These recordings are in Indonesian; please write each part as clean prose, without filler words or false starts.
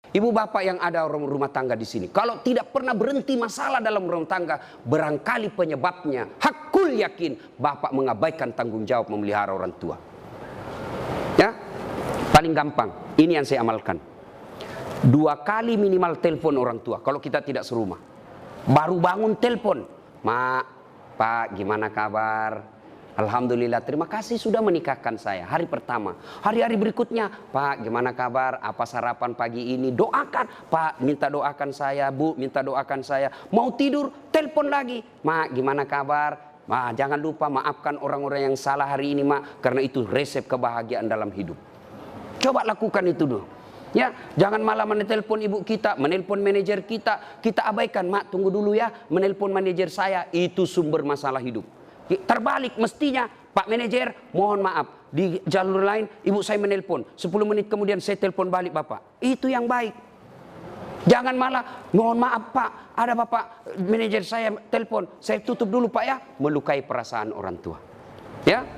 Ibu bapak yang ada rumah tangga di sini, kalau tidak pernah berhenti masalah dalam rumah tangga, barangkali penyebabnya hakul yakin bapak mengabaikan tanggung jawab memelihara orang tua. Ya, paling gampang, ini yang saya amalkan. 2 kali minimal telepon orang tua kalau kita tidak serumah. Baru bangun telepon, "Mak, Pak, gimana kabar? Alhamdulillah, terima kasih sudah menikahkan saya." Hari pertama. Hari-hari berikutnya, "Pak, gimana kabar? Apa sarapan pagi ini?" Doakan. "Pak, minta doakan saya. Bu, minta doakan saya." Mau tidur, telepon lagi. "Mak, gimana kabar? Ma, jangan lupa maafkan orang-orang yang salah hari ini, Mak, karena itu resep kebahagiaan dalam hidup." Coba lakukan itu dulu. Ya, jangan malah menelpon ibu kita, menelpon manajer kita abaikan. "Mak, tunggu dulu ya, menelpon manajer saya." Itu sumber masalah hidup. Terbalik mestinya, "Pak manajer, mohon maaf, di jalur lain ibu saya menelpon, 10 menit kemudian saya telepon balik Bapak." Itu yang baik. Jangan malah, "Mohon maaf Pak, ada Bapak manajer saya telepon, saya tutup dulu Pak ya." Melukai perasaan orang tua. Ya,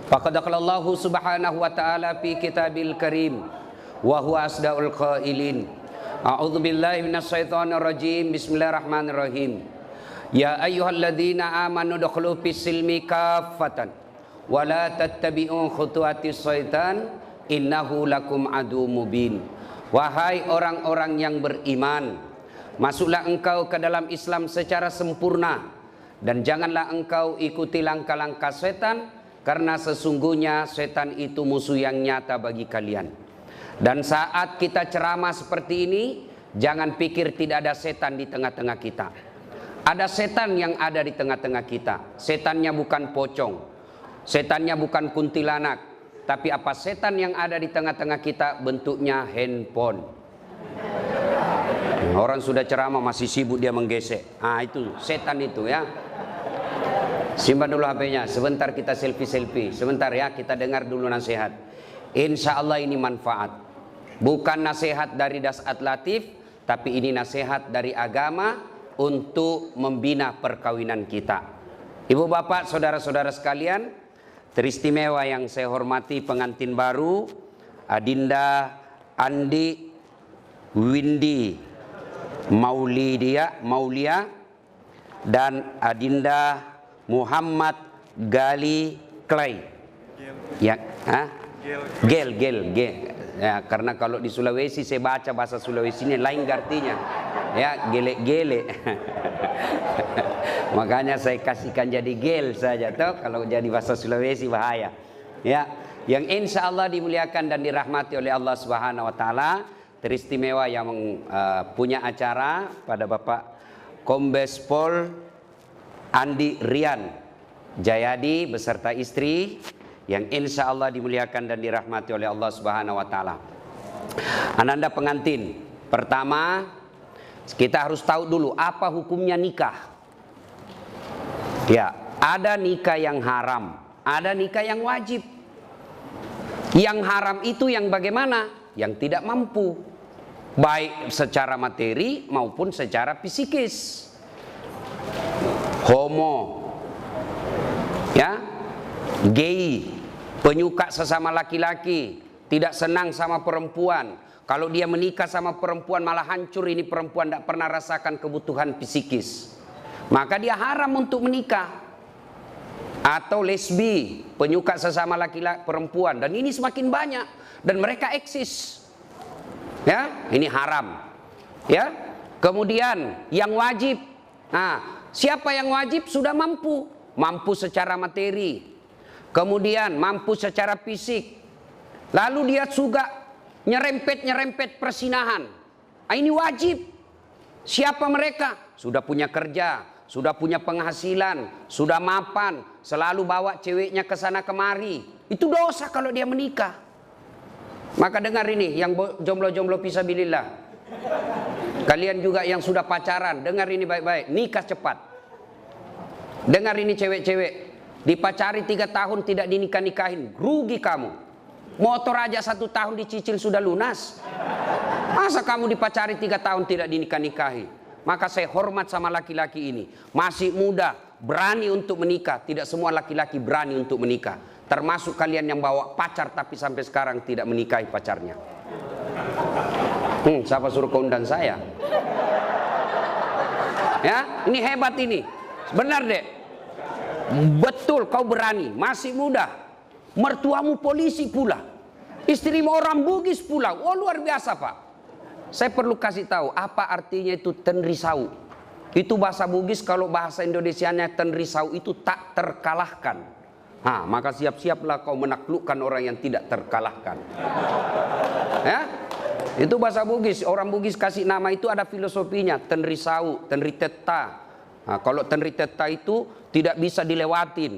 faqad qala Allah subhanahu wa ta'ala fi kitabil karim wa huwa asdaul qailin. A'udzu billahi minasyaitonir rajim. Bismillahirrahmanirrahim. Ya ayyuhalladzina amanu dukhulu fis-silmi kaffatan wa la tattabi'u khutuwatis syaitan innahu lakum adu mubin. Wahai orang-orang yang beriman, masuklah engkau ke dalam Islam secara sempurna dan janganlah engkau ikuti langkah-langkah setan, karena sesungguhnya setan itu musuh yang nyata bagi kalian. Dan saat kita ceramah seperti ini, jangan pikir tidak ada setan di tengah-tengah kita. Ada setan yang ada di tengah-tengah kita. Setannya bukan pocong, setannya bukan kuntilanak, tapi apa setan yang ada di tengah-tengah kita? Bentuknya handphone. Orang sudah ceramah masih sibuk dia menggesek. Itu setan itu ya. Simpan dulu HP-nya, sebentar kita selfie-selfie. Sebentar ya, kita dengar dulu nasihat. Insya Allah ini manfaat. Bukan nasihat dari Dasat Latif, tapi ini nasihat dari agama untuk membina perkawinan kita. Ibu bapak, saudara-saudara sekalian, teristimewa yang saya hormati pengantin baru Adinda Andi Windy Maulia dan Adinda Muhammad Gali Clay. Ya, Gel. Ya, karena kalau di Sulawesi saya baca bahasa Sulawesi ini lain artinya. Ya, gele. Makanya saya kasihkan jadi gel saja toh, kalau jadi bahasa Sulawesi bahaya. Ya, yang insya Allah dimuliakan dan dirahmati oleh Allah Subhanahu wa taala, teristimewa yang punya acara pada Bapak Kombes Pol Andi Rian Jayadi beserta istri, yang insya Allah dimuliakan dan dirahmati oleh Allah Subhanahu wa taala. Ananda pengantin, pertama kita harus tahu dulu apa hukumnya nikah. Ya, ada nikah yang haram, ada nikah yang wajib. Yang haram itu yang bagaimana? Yang tidak mampu, baik secara materi maupun secara psikis. Homo, ya, gay, penyuka sesama laki-laki, tidak senang sama perempuan. Kalau dia menikah sama perempuan malah hancur, ini perempuan tidak pernah rasakan kebutuhan psikis, maka dia haram untuk menikah. Atau lesbi, penyuka sesama laki-laki perempuan, dan ini semakin banyak dan mereka eksis. Ya, ini haram. Ya. Kemudian yang wajib. Siapa yang wajib? Sudah mampu secara materi, kemudian mampu secara fisik, lalu dia juga nyerempet persinahan. Ini wajib. Siapa mereka? Sudah punya kerja, sudah punya penghasilan, sudah mapan, selalu bawa ceweknya ke sana kemari. Itu dosa kalau dia menikah. Maka dengar ini, yang jomblo-jomblo fisabilillah, kalian juga yang sudah pacaran, dengar ini baik-baik, nikah cepat. Dengar ini cewek-cewek, dipacari 3 tahun tidak dinikah-nikahin, rugi kamu. Motor aja 1 tahun dicicil sudah lunas, masa kamu dipacari 3 tahun tidak dinikah-nikahi? Maka saya hormat sama laki-laki ini, masih muda, berani untuk menikah. Tidak semua laki-laki berani untuk menikah. Termasuk kalian yang bawa pacar tapi sampai sekarang tidak menikahi pacarnya. Siapa suruh kau undang saya? Ya, ini hebat ini. Benar dek. Betul, kau berani, masih muda. Mertuamu polisi pula. Istrimu orang Bugis pula. Oh, luar biasa, Pak. Saya perlu kasih tahu apa artinya itu tenrisau. Itu bahasa Bugis, kalau bahasa Indonesianya tenrisau itu tak terkalahkan. Maka siap-siaplah kau menaklukkan orang yang tidak terkalahkan. Ya? Itu bahasa Bugis. Orang Bugis kasih nama itu ada filosofinya. Tenrisau, tenriteta. Kalau tenriteta itu tidak bisa dilewatin.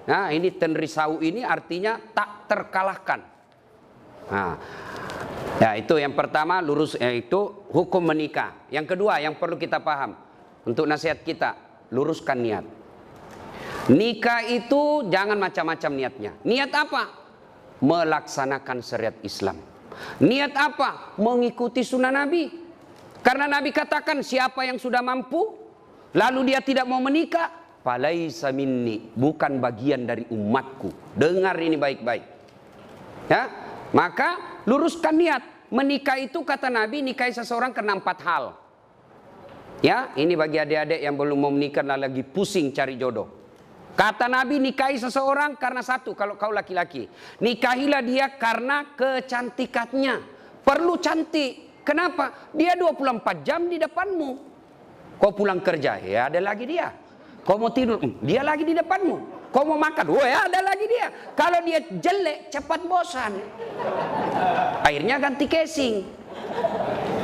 Nah, ini tenrisau ini artinya tak terkalahkan. Ya, itu yang pertama, lurus itu hukum menikah. Yang kedua yang perlu kita paham untuk nasihat kita, luruskan niat. Nikah itu jangan macam-macam niatnya. Niat apa? Melaksanakan syariat Islam. Niat apa? Mengikuti sunnah Nabi. Karena Nabi katakan siapa yang sudah mampu lalu dia tidak mau menikah, falaisa minni, bukan bagian dari umatku. Dengar ini baik-baik. Ya, maka luruskan niat. Menikah itu kata Nabi, nikahi seseorang karena 4 hal. Ya, ini bagi adik-adik yang belum mau menikah lagi pusing cari jodoh. Kata Nabi, nikahi seseorang karena 1, kalau kau laki-laki. Nikahilah dia karena kecantikannya. Perlu cantik. Kenapa? Dia 24 jam di depanmu. Kau pulang kerja, ya ada lagi dia. Kau mau tidur, dia lagi di depanmu. Kau mau makan, ya ada lagi dia. Kalau dia jelek, cepat bosan. Akhirnya ganti casing.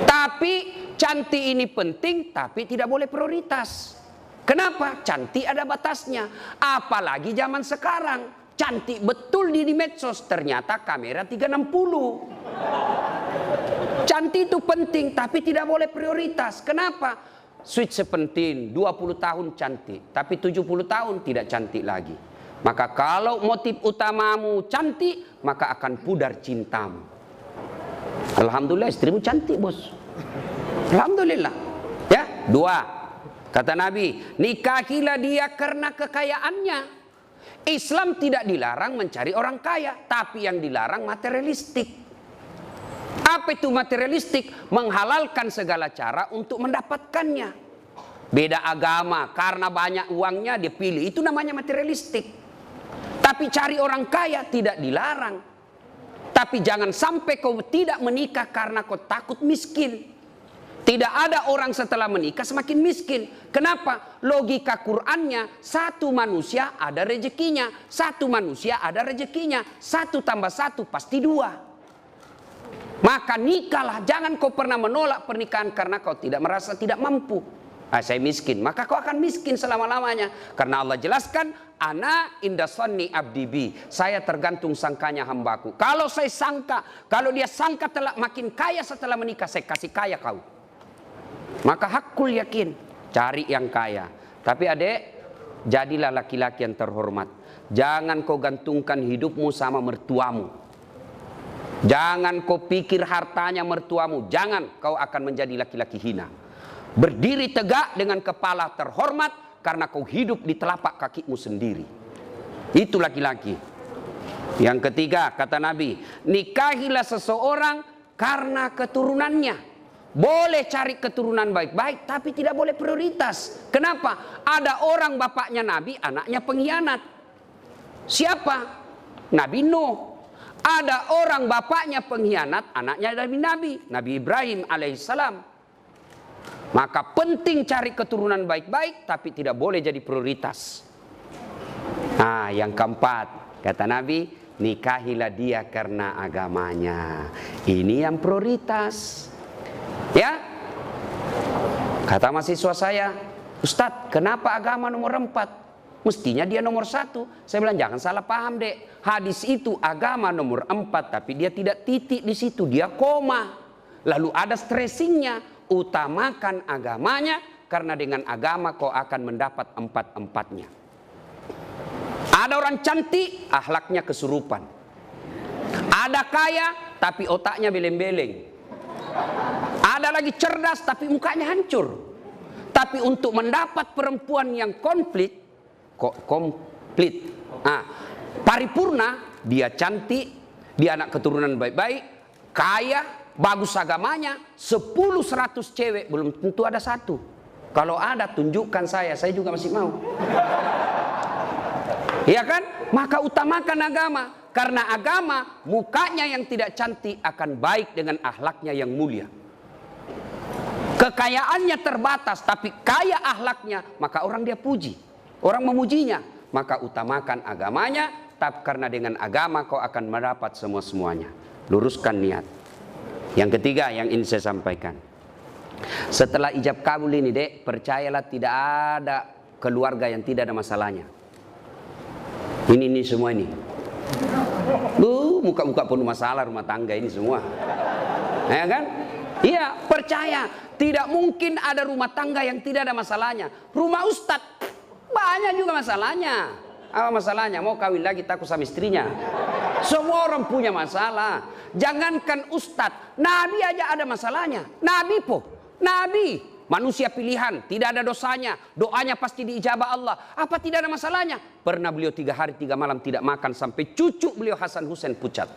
Tapi cantik ini penting, tapi tidak boleh prioritas. Kenapa? Cantik ada batasnya. Apalagi zaman sekarang. Cantik betul di medsos, ternyata kamera 360. Cantik itu penting, tapi tidak boleh prioritas. Kenapa? Sweet sepenting, 20 tahun cantik, tapi 70 tahun tidak cantik lagi. Maka kalau motif utamamu cantik, maka akan pudar cintamu. Alhamdulillah istrimu cantik, bos. Alhamdulillah. Ya, 2. Kata Nabi, nikahilah dia karena kekayaannya. Islam tidak dilarang mencari orang kaya, tapi yang dilarang materialistik. Apa itu materialistik? Menghalalkan segala cara untuk mendapatkannya. Beda agama, karena banyak uangnya dia pilih. Itu namanya materialistik. Tapi cari orang kaya tidak dilarang. Tapi jangan sampai kau tidak menikah karena kau takut miskin. Tidak ada orang setelah menikah semakin miskin. Kenapa? Logika Qur'annya, satu manusia ada rezekinya. Satu manusia ada rezekinya. 1 tambah 1 pasti 2. Maka nikahlah, jangan kau pernah menolak pernikahan karena kau tidak merasa tidak mampu. Saya miskin, maka kau akan miskin selama-lamanya. Karena Allah jelaskan, ana inda sanni abdi bi. Saya tergantung sangkanya hambaku. Kalau saya sangka, kalau dia sangka telah makin kaya setelah menikah, saya kasih kaya kau. Maka hakul yakin, cari yang kaya. Tapi adek, jadilah laki-laki yang terhormat. Jangan kau gantungkan hidupmu sama mertuamu. Jangan kau pikir hartanya mertuamu. Jangan, kau akan menjadi laki-laki hina. Berdiri tegak dengan kepala terhormat karena kau hidup di telapak kakimu sendiri. Itu laki-laki. Yang ketiga, kata Nabi, nikahilah seseorang karena keturunannya. Boleh cari keturunan baik-baik, tapi tidak boleh prioritas. Kenapa? Ada orang bapaknya Nabi, anaknya pengkhianat. Siapa? Nabi Nuh. Ada orang bapaknya pengkhianat, anaknya dari Nabi Ibrahim alaihissalam. Maka penting cari keturunan baik-baik, tapi tidak boleh jadi prioritas. Yang keempat, kata Nabi, nikahilah dia karena agamanya. Ini yang prioritas. Ya, kata mahasiswa saya, Ustadz, kenapa agama nomor 4? Mestinya dia nomor 1. Saya bilang jangan salah paham dek. Hadis itu agama nomor 4, tapi dia tidak titik di situ, dia koma. Lalu ada stressingnya. Utamakan agamanya, karena dengan agama kau akan mendapat 4-4-nya. Ada orang cantik, akhlaknya kesurupan. Ada kaya, tapi otaknya beleng-beleng. Ada lagi cerdas, tapi mukanya hancur. Tapi untuk mendapat perempuan yang konflik, komplit. Paripurna, dia cantik, dia anak keturunan baik-baik, kaya, bagus agamanya, 10-100 cewek, belum tentu ada satu. Kalau ada, tunjukkan saya juga masih mau. Ya kan? Maka utamakan agama. Karena agama, mukanya yang tidak cantik akan baik dengan akhlaknya yang mulia. Kekayaannya terbatas, tapi kaya akhlaknya, maka orang dia puji. Orang memujinya. Maka utamakan agamanya, tapi karena dengan agama kau akan mendapat semua-semuanya. Luruskan niat. Yang ketiga yang ingin saya sampaikan. Setelah ijab kabul ini, Dek, percayalah tidak ada keluarga yang tidak ada masalahnya. Ini semua ini. Muka-muka penuh masalah rumah tangga ini semua. Ya kan? Iya, percaya. Tidak mungkin ada rumah tangga yang tidak ada masalahnya. Rumah ustadz banyak juga masalahnya. Apa masalahnya? Mau kawin lagi takut sama istrinya. Semua orang punya masalah. Jangankan ustadz, Nabi aja ada masalahnya. Nabi, manusia pilihan, tidak ada dosanya. Doanya pasti diijabah Allah. Apa tidak ada masalahnya? Pernah beliau 3 hari 3 malam tidak makan sampai cucu beliau Hasan Husain pucat.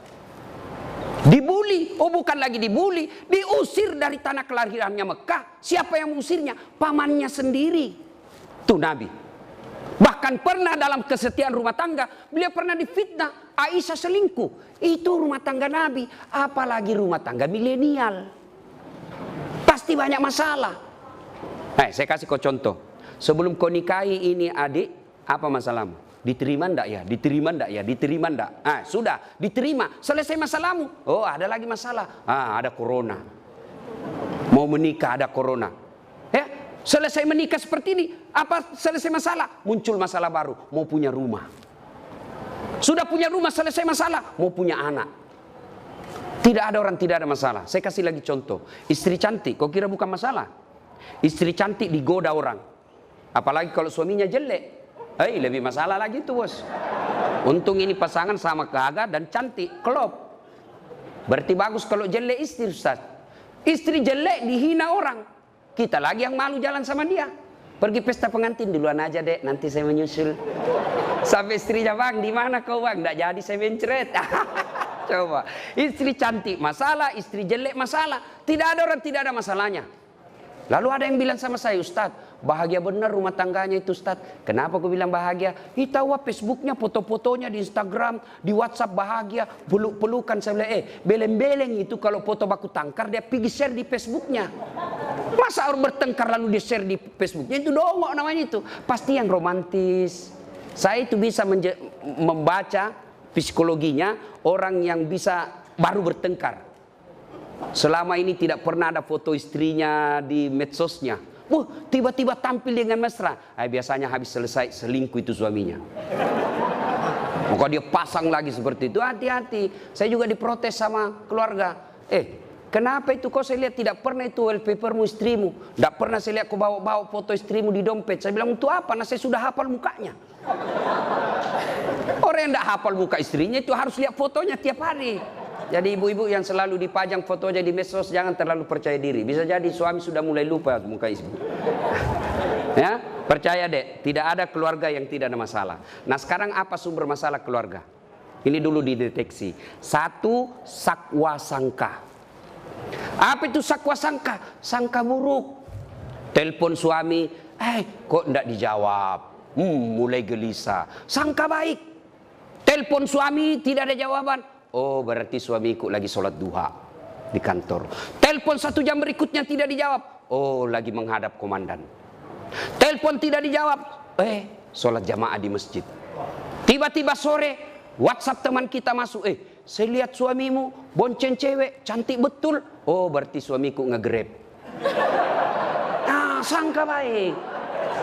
Dibuli, bukan lagi dibuli, diusir dari tanah kelahirannya Mekah. Siapa yang mengusirnya? Pamannya sendiri. Tuh Nabi. Bahkan pernah dalam kesetiaan rumah tangga, beliau pernah difitnah, Aisyah selingkuh. Itu rumah tangga Nabi, apalagi rumah tangga milenial. Pasti banyak masalah. Saya kasih kau contoh. Sebelum kau nikahi ini adik, apa masalahmu? Diterima ndak ya? Diterima ndak ya? Diterima ndak? Sudah, diterima. Selesai masalahmu. Oh, ada lagi masalah. Ada corona. Mau menikah ada corona. Ya, selesai menikah seperti ini, apa selesai masalah? Muncul masalah baru, mau punya rumah. Sudah punya rumah, selesai masalah, mau punya anak. Tidak ada orang tidak ada masalah. Saya kasih lagi contoh. Istri cantik, kau kira bukan masalah? Istri cantik digoda orang. Apalagi kalau suaminya jelek. Lebih masalah lagi tuh, bos. Untung ini pasangan sama gagah dan cantik, klop. Berarti bagus kalau jelek istri, Ustaz. Istri jelek dihina orang. Kita lagi yang malu jalan sama dia. Pergi pesta pengantin duluan aja, Dek, nanti saya menyusul. Sampai istrinya, Bang, di mana kau, Bang? Nggak jadi saya mencret. Coba. Istri cantik masalah, istri jelek masalah. Tidak ada orang tidak ada masalahnya. Lalu ada yang bilang sama saya, Ustaz, bahagia benar rumah tangganya itu, Ustaz. Kenapa aku bilang bahagia? Tahu Facebooknya, foto-fotonya di Instagram, di WhatsApp bahagia, peluk-pelukan. Saya bilang, beleng-beleng itu kalau foto baku tangkar dia pergi share di Facebooknya. Masa orang bertengkar lalu dia share di Facebooknya? Itu dongok namanya itu. Pasti yang romantis. Saya itu bisa membaca psikologinya orang yang bisa baru bertengkar. Selama ini tidak pernah ada foto istrinya di medsosnya. Tiba-tiba tampil dengan mesra. Biasanya habis selesai selingkuh itu suaminya. Maka dia pasang lagi seperti itu. Hati-hati. Saya juga diprotes sama keluarga. Kenapa itu kau saya lihat tidak pernah itu wallpapermu istrimu. Tidak pernah saya lihat kau bawa foto istrimu di dompet. Saya bilang untuk apa? Nah saya sudah hafal mukanya. Orang yang tidak hafal muka istrinya itu harus lihat fotonya tiap hari. Jadi ibu-ibu yang selalu dipajang fotonya di medsos jangan terlalu percaya diri. Bisa jadi suami sudah mulai lupa muka istri. Ya, percaya deh, tidak ada keluarga yang tidak ada masalah. Nah sekarang apa sumber masalah keluarga? Ini dulu dideteksi. 1, sakwa sangka. Apa itu sakwa sangka? Sangka buruk. Telepon suami, kok enggak dijawab? Mulai gelisah. Sangka baik. Telepon suami tidak ada jawaban. Oh berarti suamiku lagi sholat duha di kantor. Telepon 1 jam berikutnya tidak dijawab. Oh lagi menghadap komandan. Telepon tidak dijawab. Sholat jamaah di masjid. Tiba-tiba sore WhatsApp teman kita masuk. Saya lihat suamimu bonceng cewek cantik betul. Oh berarti suamiku nge-grab. Sangka baik.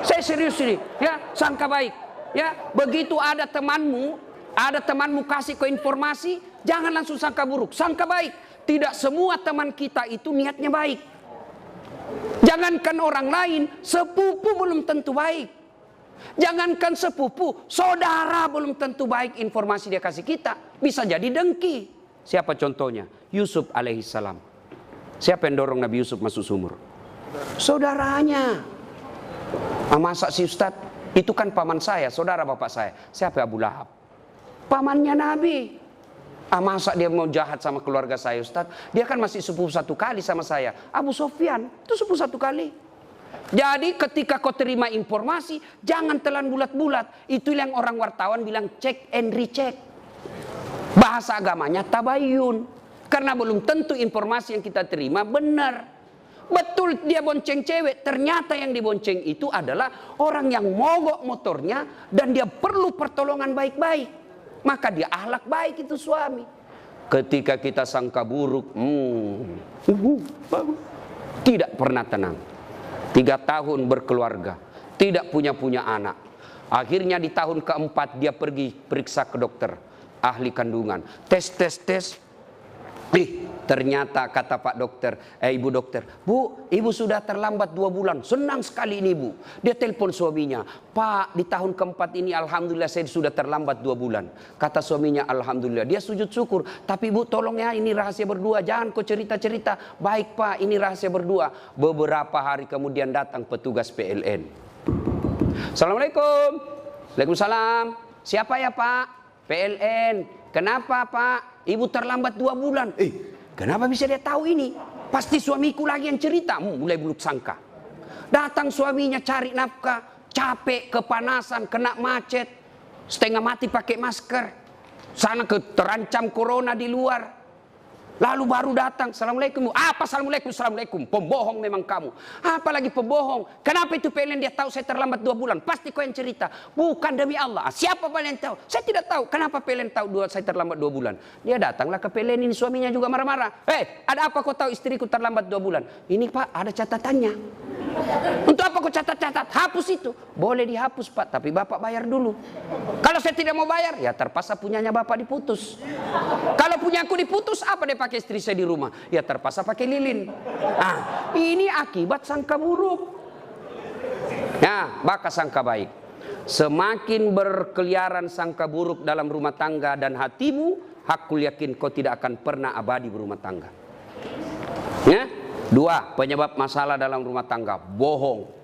Saya serius ini. Ya sangka baik. Ya begitu ada temanmu kasih ke informasi, jangan langsung sangka buruk, sangka baik. Tidak semua teman kita itu niatnya baik. Jangankan orang lain, sepupu belum tentu baik. Jangankan sepupu, saudara belum tentu baik informasi dia kasih kita. Bisa jadi dengki. Siapa contohnya? Yusuf alaihissalam. Siapa yang dorong Nabi Yusuf masuk sumur? Saudaranya. Masa si Ustaz Itu kan paman saya, saudara bapak saya. Siapa Abu Lahab? Pamannya Nabi. Masa dia mau jahat sama keluarga saya, Ustaz? Dia kan masih sepupu satu kali sama saya. Abu Sofyan itu sepupu satu kali. Jadi ketika kau terima informasi, jangan telan bulat-bulat. Itu yang orang wartawan bilang check and recheck. Bahasa agamanya tabayun. Karena belum tentu informasi yang kita terima benar. Betul dia bonceng cewek, ternyata yang dibonceng itu adalah orang yang mogok motornya dan dia perlu pertolongan baik-baik. Maka dia akhlak baik itu suami. Ketika kita sangka buruk, tidak pernah tenang. 3 tahun berkeluarga, tidak punya anak. Akhirnya di tahun keempat dia pergi periksa ke dokter ahli kandungan. Tes. Ternyata kata Pak Dokter, Ibu dokter, Bu, Ibu sudah terlambat 2 bulan. Senang sekali ini Bu. Dia telepon suaminya, Pak, di tahun keempat ini alhamdulillah saya sudah terlambat 2 bulan. Kata suaminya, alhamdulillah. Dia sujud syukur. Tapi Bu, tolong ya, ini rahasia berdua. Jangan kau cerita-cerita. Baik Pak, ini rahasia berdua. Beberapa hari kemudian datang petugas PLN. Assalamualaikum. Waalaikumsalam. Siapa ya Pak? PLN. Kenapa Pak? Ibu terlambat 2 bulan. Kenapa bisa dia tahu ini? Pasti suamiku lagi yang cerita. Mulai buruk sangka. Datang suaminya cari nafkah. Capek, kepanasan, kena macet. Setengah mati pakai masker. Sana terancam corona di luar. Lalu baru datang. Assalamualaikum. Apa assalamualaikum? Assalamualaikum. Pembohong memang kamu. Apalagi pembohong. Kenapa itu PLN dia tahu saya terlambat 2 bulan? Pasti kau yang cerita. Bukan demi Allah. Siapa PLN tahu? Saya tidak tahu. Kenapa PLN tahu saya terlambat 2 bulan? Dia datanglah ke PLN ini. Suaminya juga marah-marah. Ada apa kau tahu istriku terlambat 2 bulan? Ini Pak, ada catatannya. Untuk apa kau catat-catat? Hapus itu. Boleh dihapus Pak, tapi Bapak bayar dulu. Kalau saya tidak mau bayar, ya terpaksa punyanya Bapak diputus. Kalau punya aku diputus, apa dia pakai istri saya di rumah? Ya terpaksa pakai lilin. Ini akibat sangka buruk. Ya, maka sangka baik. Semakin berkeliaran sangka buruk dalam rumah tangga dan hatimu, hakul yakin kau tidak akan pernah abadi berumah tangga. Ya? 2, penyebab masalah dalam rumah tangga, bohong.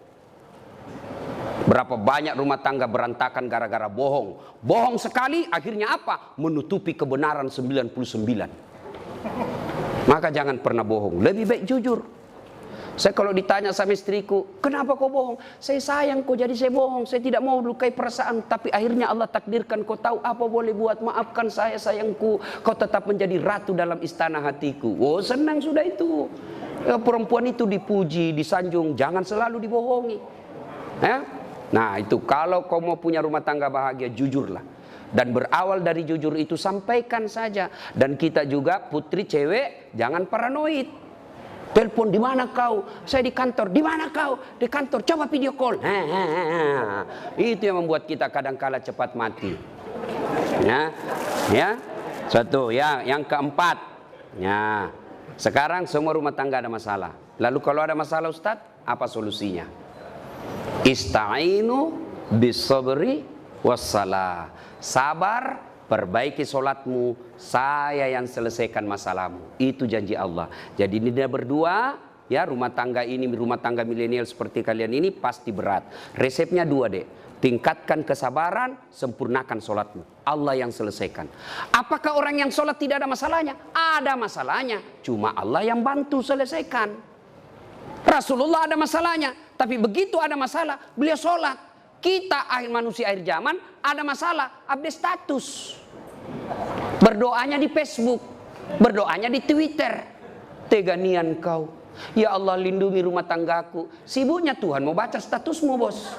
Berapa banyak rumah tangga berantakan gara-gara bohong. Bohong sekali, akhirnya apa? Menutupi kebenaran 99. Maka jangan pernah bohong. Lebih baik jujur. Saya kalau ditanya sama istriku, kenapa kau bohong? Saya sayang kau jadi saya bohong. Saya tidak mau lukai perasaan. Tapi akhirnya Allah takdirkan kau tahu apa boleh buat. Maafkan saya sayangku. Kau tetap menjadi ratu dalam istana hatiku. Oh senang sudah itu. Ya, perempuan itu dipuji, disanjung. Jangan selalu dibohongi. Ya? Nah itu kalau kau mau punya rumah tangga bahagia, jujurlah. Dan berawal dari jujur itu sampaikan saja. Dan kita juga putri cewek jangan paranoid. Telepon, di mana kau? Saya di kantor. Di mana kau? Di kantor. Coba video call. Itu yang membuat kita kadang-kala cepat mati. Ya. Satu. Ya. Yang keempat. Ya. Sekarang semua rumah tangga ada masalah. Lalu kalau ada masalah Ustaz, apa solusinya? Ista'inu bisabri wassalah. Sabar, perbaiki solatmu, saya yang selesaikan masalahmu. Itu janji Allah. Jadi ini dia berdua, ya rumah tangga ini, rumah tangga milenial seperti kalian ini pasti berat. Resepnya 2 deh. Tingkatkan kesabaran, sempurnakan solatmu. Allah yang selesaikan. Apakah orang yang solat tidak ada masalahnya? Ada masalahnya. Cuma Allah yang bantu selesaikan. Rasulullah ada masalahnya. Tapi begitu ada masalah, beliau solat. Kita manusia akhir zaman ada masalah, update status. Berdoanya di Facebook. Berdoanya di Twitter. Teganian kau. Ya Allah lindungi rumah tanggaku. Sibuknya Tuhan mau baca statusmu bos.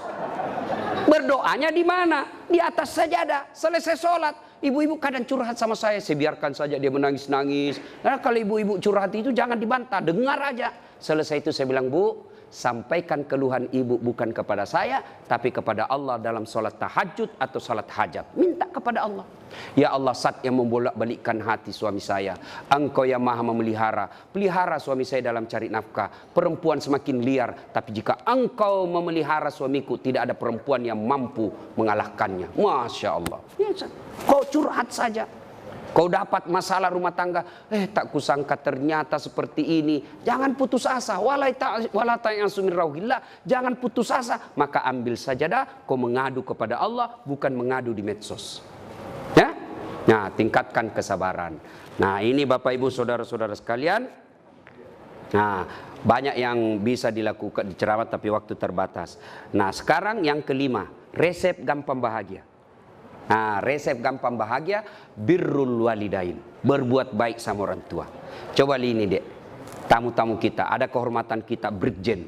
Berdoanya di mana? Di atas sajadah. Selesai sholat. Ibu-ibu kadang curhat sama saya biarkan saja dia menangis-nangis. Nah, kalau ibu-ibu curhat itu jangan dibantah. Dengar aja. Selesai itu saya bilang, Bu, sampaikan keluhan ibu bukan kepada saya, tapi kepada Allah dalam sholat tahajud atau sholat hajat. Minta kepada Allah. Ya Allah, Zat yang membolak-balikkan hati suami saya. Engkau yang maha memelihara. Pelihara suami saya dalam cari nafkah. Perempuan semakin liar. Tapi jika engkau memelihara suamiku, tidak ada perempuan yang mampu mengalahkannya. Masya Allah. Ya, kau curhat saja. Kau dapat masalah rumah tangga, tak kusangka ternyata seperti ini. Jangan putus asa. Jangan putus asa. Maka ambil sajadah, kau mengadu kepada Allah, bukan mengadu di medsos. Ya? Nah, tingkatkan kesabaran. Nah, ini Bapak Ibu saudara-saudara sekalian. Nah, banyak yang bisa dilakukan di ceramah tapi waktu terbatas. Nah, sekarang yang kelima, resep gampang bahagia. Nah, resep gampang bahagia, birrul walidain, berbuat baik sama orang tua. Coba ini dek, tamu-tamu kita, ada kehormatan kita Brigjen,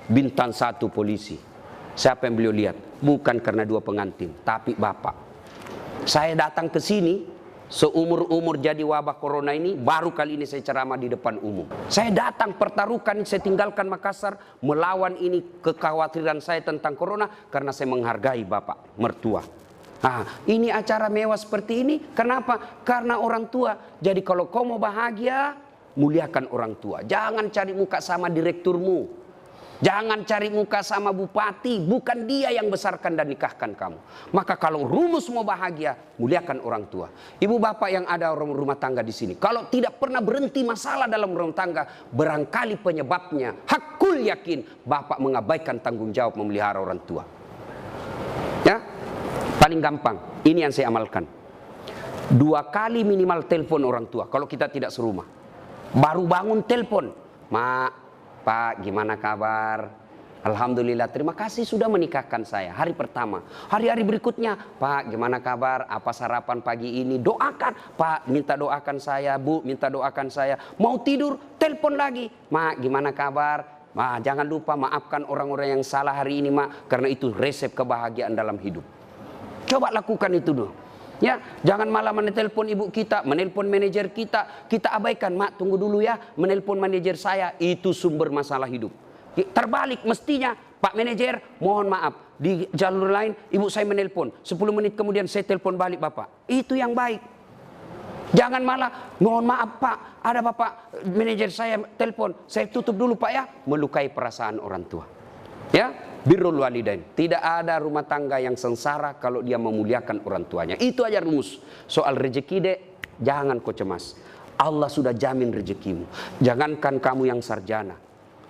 bintang 1 polisi. Siapa yang beliau lihat? Bukan karena 2 pengantin, tapi bapak. Saya datang ke sini, seumur-umur jadi wabah corona ini, baru kali ini saya ceramah di depan umum. Saya datang pertaruhkan, saya tinggalkan Makassar, melawan ini kekhawatiran saya tentang corona, karena saya menghargai bapak, mertua. Nah, ini acara mewah seperti ini. Kenapa? Karena orang tua. Jadi kalau kau mau bahagia, muliakan orang tua. Jangan cari muka sama direkturmu. Jangan cari muka sama bupati. Bukan dia yang besarkan dan nikahkan kamu. Maka kalau rumus mau bahagia, muliakan orang tua. Ibu bapak yang ada rumah tangga di sini, kalau tidak pernah berhenti masalah dalam rumah tangga, barangkali penyebabnya, hakul yakin, bapak mengabaikan tanggung jawab memelihara orang tua. Ya? Paling gampang, ini yang saya amalkan. 2 kali minimal telepon orang tua kalau kita tidak serumah. Baru bangun telepon, Mak, Pak, gimana kabar? Alhamdulillah, terima kasih sudah menikahkan saya. Hari pertama. Hari-hari berikutnya, Pak, gimana kabar? Apa sarapan pagi ini? Doakan, Pak, minta doakan saya. Bu, minta doakan saya. Mau tidur, telepon lagi, Mak, gimana kabar? Jangan lupa maafkan orang-orang yang salah hari ini, Mak, karena itu resep kebahagiaan dalam hidup. Coba lakukan itu dulu. Ya, jangan malah menelpon ibu kita, menelpon manajer kita abaikan. Mak, tunggu dulu ya, menelpon manajer saya, itu sumber masalah hidup. Terbalik mestinya, Pak manajer, mohon maaf, di jalur lain ibu saya menelpon, 10 menit kemudian saya telepon balik Bapak. Itu yang baik. Jangan malah, mohon maaf Pak, ada Bapak manajer saya telepon, saya tutup dulu Pak ya, melukai perasaan orang tua. Ya, birrul walidain. Tidak ada rumah tangga yang sengsara kalau dia memuliakan orang tuanya. Itu aja rumus. Soal rezeki dek, jangan kau cemas. Allah sudah jamin rezekimu. Jangankan kamu yang sarjana,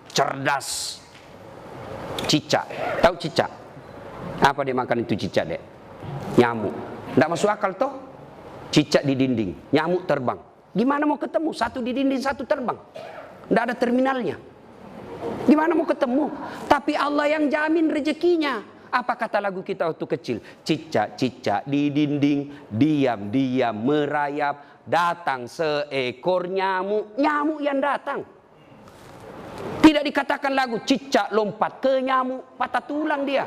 cerdas, cicak. Tahu cicak? Apa dia makan itu cicak dek? Nyamuk. Tidak masuk akal toh? Cicak di dinding, nyamuk terbang. Gimana mau ketemu? Satu di dinding, satu terbang. Tidak ada terminalnya. Gimana mau ketemu? Tapi Allah yang jamin rezekinya. Apa kata lagu kita waktu kecil? Cicak-cicak di dinding, diam-diam merayap, datang seekor nyamuk. Nyamuk yang datang. Tidak dikatakan lagu cicak lompat ke nyamuk, patah tulang dia.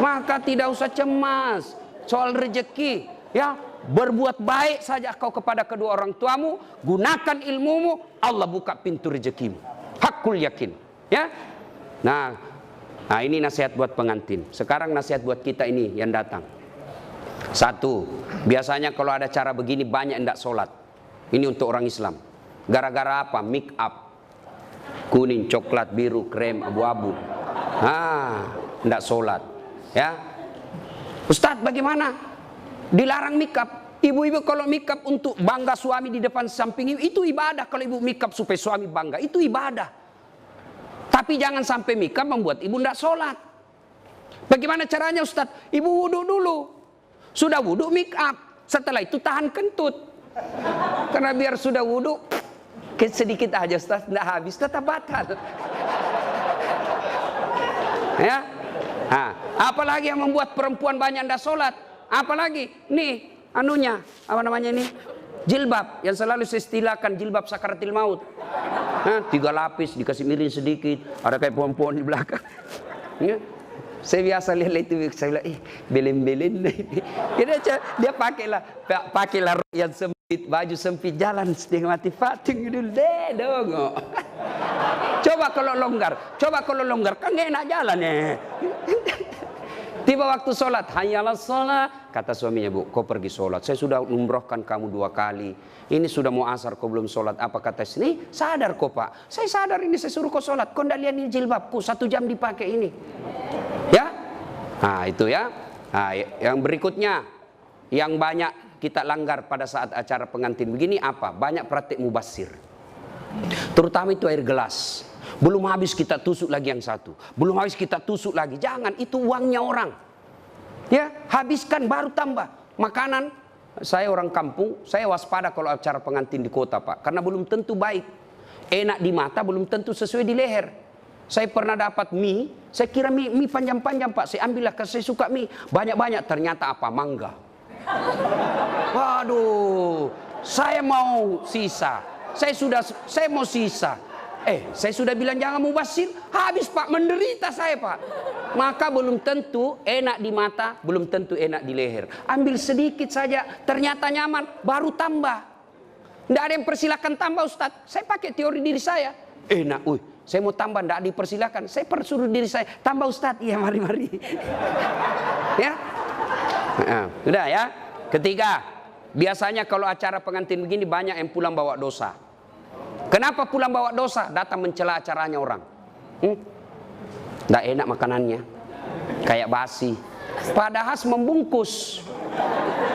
Maka tidak usah cemas soal rezeki. Ya, berbuat baik saja kau kepada kedua orang tuamu, gunakan ilmumu, Allah buka pintu rezekimu. Hakul yakin, ya. Nah, ini nasihat buat pengantin. Sekarang nasihat buat kita ini yang datang. 1, biasanya kalau ada cara begini banyak yang tidak sholat. Ini untuk orang Islam. Gara-gara apa? Make up, kuning, coklat, biru, krem, abu-abu. Tidak sholat. Ya, Ustadz bagaimana? Dilarang make up. Ibu-ibu kalau make up untuk bangga suami di depan samping itu ibadah. Kalau ibu make up supaya suami bangga, itu ibadah. Tapi jangan sampai make up membuat ibu tidak sholat. Bagaimana caranya Ustaz? Ibu wudhu dulu. Sudah wudhu make up. Setelah itu tahan kentut. Karena biar sudah wudhu sedikit aja Ustaz, tidak habis, tetap batal. Ya. Apalagi yang membuat perempuan banyak tidak sholat. Apalagi nih anunya, apa namanya ini? Jilbab, yang selalu saya istilahkan jilbab sakaratil maut. 3 lapis, dikasih miring sedikit, ada kayak pohon-pohon di belakang. Ya. Saya biasa lihat itu, saya bilang, belen-belen. Dia pakailah yang sempit, baju sempit, jalan setengah mati fating dulu deh dong. Coba kalau longgar, kan gak enak jalan ya. Tiba waktu sholat, hayyalah sholat. Kata suaminya, Bu, kau pergi sholat. Saya sudah umrohkan kamu 2 kali. Ini sudah mau asar, kau belum sholat. Apa kata sini? Sadar kau Pak. Saya sadar ini, saya suruh kau sholat. Kau tidak lihat ini jilbabku, 1 jam dipakai ini. Ya? Nah itu ya. Nah, yang berikutnya, yang banyak kita langgar pada saat acara pengantin begini apa? Banyak praktik mubazir. Terutama itu air gelas. Belum habis kita tusuk lagi yang satu. Belum habis kita tusuk lagi. Jangan, itu uangnya orang. Ya, habiskan baru tambah. Makanan, saya orang kampung, saya waspada kalau acara pengantin di kota, Pak. Karena belum tentu baik. Enak di mata, belum tentu sesuai di leher. Saya pernah dapat mie, saya kira mie panjang-panjang, Pak. Saya ambillah, karena saya suka mie. Banyak-banyak, ternyata apa? Mangga. Waduh, saya mau sisa. Saya mau sisa. Saya sudah bilang jangan mubazir. Habis, Pak, menderita saya, Pak. Maka belum tentu enak di mata, belum tentu enak di leher. Ambil sedikit saja, ternyata nyaman, baru tambah. Tidak ada yang persilakan tambah, Ustadz. Saya pakai teori diri saya. Enak, saya mau tambah, tidak dipersilakan. Saya persuruh diri saya, tambah, Ustadz. Iya, mari-mari. Ya. Sudah ya. Ketiga, biasanya kalau acara pengantin begini banyak yang pulang bawa dosa. Kenapa pulang bawa dosa? Datang mencela acaranya orang. Tidak enak makanannya, kayak basi. Padahal membungkus.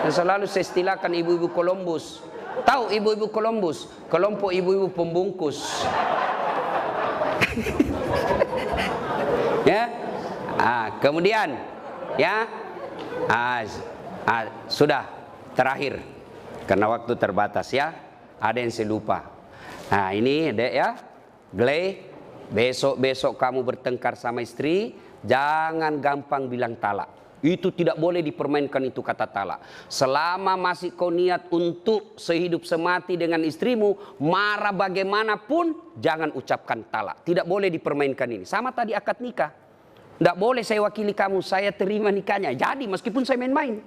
Dan selalu saya istilahkan ibu-ibu Columbus. Tahu ibu-ibu Columbus? Kelompok ibu-ibu pembungkus. Ya. Kemudian, ya. Sudah terakhir, karena waktu terbatas ya. Ada yang saya lupa. Nah ini dek ya, Gley, besok kamu bertengkar sama istri, jangan gampang bilang talak. Itu tidak boleh dipermainkan itu kata talak. Selama masih kau niat untuk sehidup semati dengan istrimu, marah bagaimanapun, jangan ucapkan talak. Tidak boleh dipermainkan ini. Sama tadi akad nikah. Tidak boleh saya wakili kamu, saya terima nikahnya. Jadi meskipun saya main-main.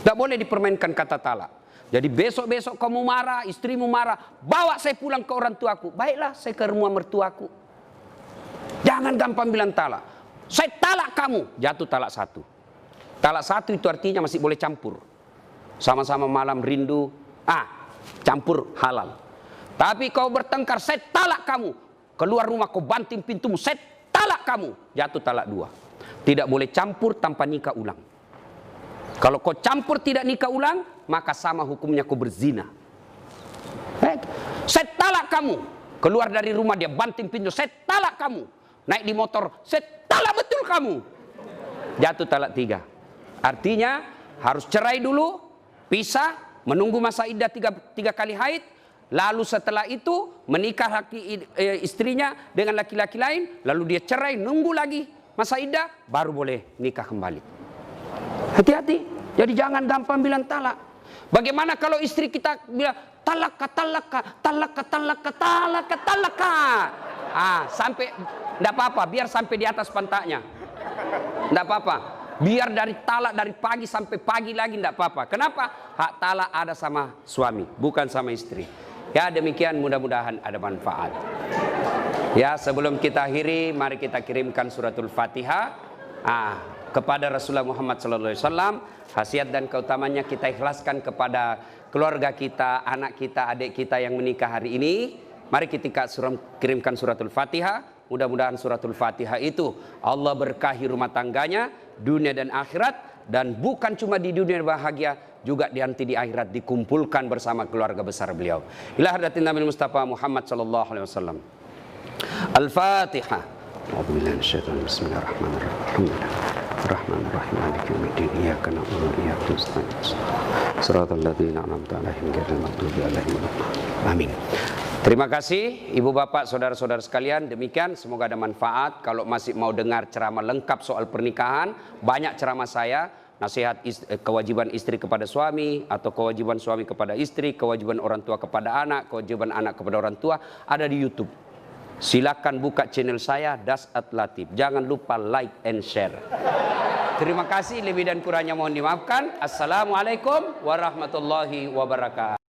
Tidak boleh dipermainkan kata talak. Jadi besok-besok kamu marah, istrimu marah, bawa saya pulang ke orang tuaku. Baiklah, saya ke rumah mertuaku. Jangan gampang bilang talak. Saya talak kamu, jatuh talak satu. Talak satu itu artinya masih boleh campur. Sama-sama malam rindu, campur halal. Tapi kau bertengkar, saya talak kamu. Keluar rumah kau banting pintumu, saya talak kamu. Jatuh talak dua. Tidak boleh campur tanpa nikah ulang. Kalau kau campur tidak nikah ulang, maka sama hukumnya kau berzina. Saya talak kamu. Keluar dari rumah dia banting pintu, saya talak kamu. Naik di motor, saya talak betul kamu. Jatuh talak tiga. Artinya harus cerai dulu, pisah, menunggu masa iddah tiga kali haid. Lalu setelah itu menikah istrinya dengan laki-laki lain. Lalu dia cerai, nunggu lagi masa iddah, baru boleh nikah kembali. Hati-hati, jadi jangan gampang bilang talak. Bagaimana kalau istri kita bilang talaka, sampai, tidak apa-apa, biar sampai di atas pantatnya. Tidak apa-apa, biar dari talak dari pagi sampai pagi lagi tidak apa-apa. Kenapa? Hak talak ada sama suami, bukan sama istri. Ya demikian, mudah-mudahan ada manfaat. Ya sebelum kita akhiri, mari kita kirimkan suratul Fatihah kepada Rasulullah Muhammad SAW. Khasiat dan keutamanya kita ikhlaskan kepada keluarga kita, anak kita, adik kita yang menikah hari ini. Mari kita kirimkan suratul Fatihah. Mudah-mudahan suratul Fatihah itu Allah berkahi rumah tangganya, dunia dan akhirat. Dan bukan cuma di dunia bahagia, juga nanti di akhirat dikumpulkan bersama keluarga besar beliau. Ila hadratin Nabi Mustafa Muhammad SAW. Al-Fatihah. Bismillahirrahmanirrahim. Rahmanirrahim. Maliki yaumiddin. Iyyaka na'budu wa iyyaka nasta'in. Shiratal ladzina an'amta 'alaihim ghairil maghdubi 'alaihim waladdallin. Amin. Terima kasih Ibu Bapak, saudara-saudara sekalian. Demikian, semoga ada manfaat. Kalau masih mau dengar ceramah lengkap soal pernikahan, banyak ceramah saya. Nasihat kewajiban istri kepada suami, atau kewajiban suami kepada istri, kewajiban orang tua kepada anak, kewajiban anak kepada orang tua, ada di YouTube. Silakan buka channel saya, Das At Latif. Jangan lupa like and share. Terima kasih, lebih dan kurangnya mohon dimaafkan. Assalamualaikum warahmatullahi wabarakatuh.